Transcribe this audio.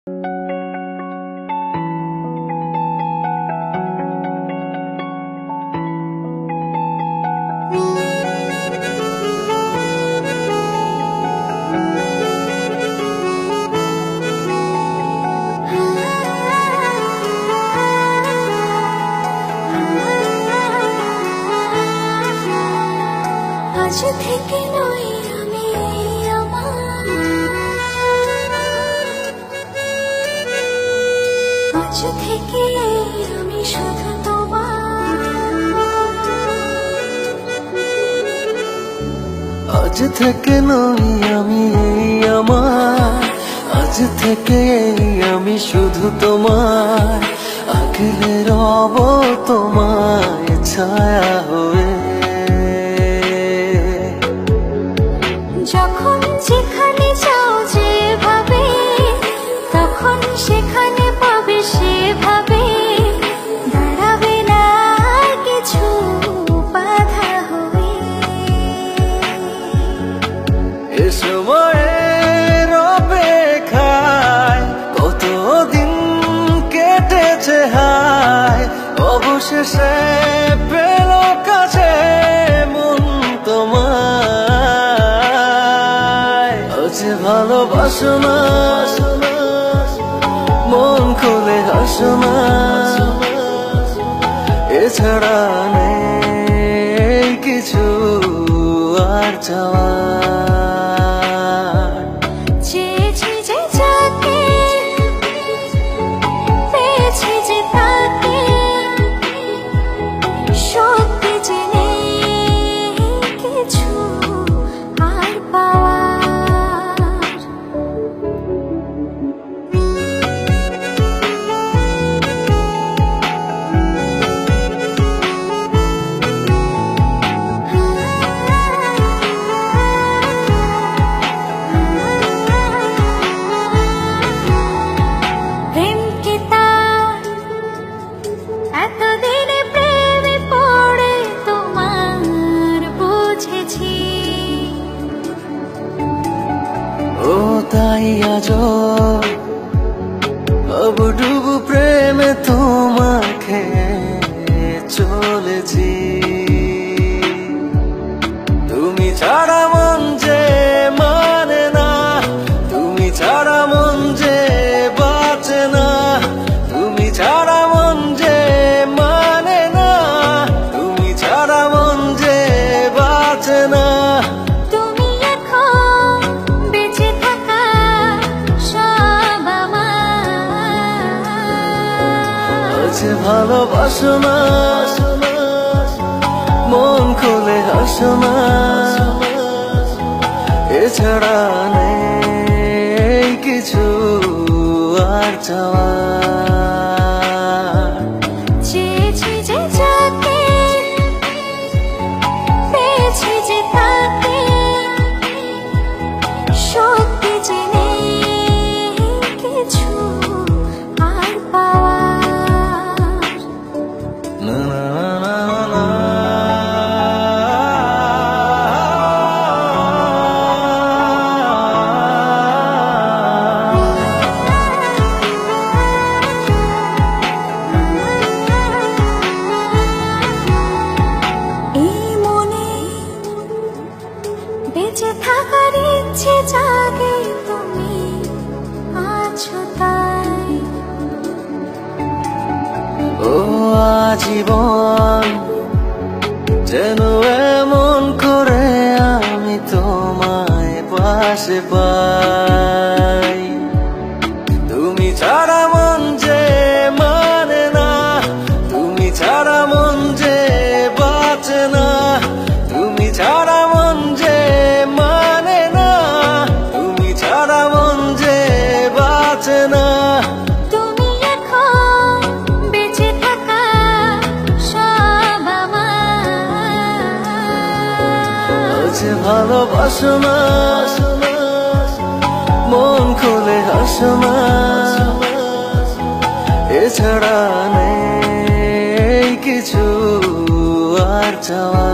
আজ থেকে নয় আমি আমার, আজ থেকে আমি শুধু তোমার। আজ থেকে নই আমি আমার, আজ থেকে আমি শুধু তোমার। আগলে রব তোমার ছায়া হয়ে, যখন যেখানে যাও যেভাবে, তখন সেখানে পাবে সেভাবে। দাঁড়াবে না কিছু বাধা হয়ে। এ সময়ের অপেক্ষায় কতদিন কেটেছে হায়, অবশেষে পেল কাছে মন তোমায়। আজ ভালোবাসো না, মন খুলে হাসো না, এছাড়া নেই কিছু আর চাওয়া। চেয়েছি যে যাকে, পেয়েছি যে তাকে, সত্যি যে নেই কিছু আর পাওয়ার। প্রেমকে তার এতদিনে প্রেমে পড়ে তোমার বুঝেছি। ও তাই আজ ডুবু প্রেমে তোমাকে চলেছি। তুমি ছাড়া মন যে মানে না, তুমি ছাড়া মন যে বাঁচে না, তুমি ছাড়া মন যে মানে না, তুমি ছাড়া মন যে বাঁচে না। তুমি এখন বেঁচে থাকা সব আমার। আজ ভালোবাসো না, মন খুলে হাসো না, এছাড়া নেই কিছু আর চাওয়া। চেয়েছি যে যাকে, পেয়েছি যে তাকে, সত্যি যে নেই কিছু আর পাওয়ার। না না না না এই মনে বেঁচে থাকার ইচ্ছে জাগে, তুমি আছো তাই। ও আজীবন যেন এমন করে আমি তোমায় পাশে পাই। তুমি ছাড়া মন যে মানে না, তুমি ছাড়া মন যে বাঁচে না, তুমি ছাড়া মন যে মানে না, তুমি ছাড়া মন যে বাঁচে না। তুমি এখন বেঁচে থাকা সব আমার। আজ ভালোবাসো না, মন খুলে হাসো না, এছাড়া নেই কিছু আর চাওয়া।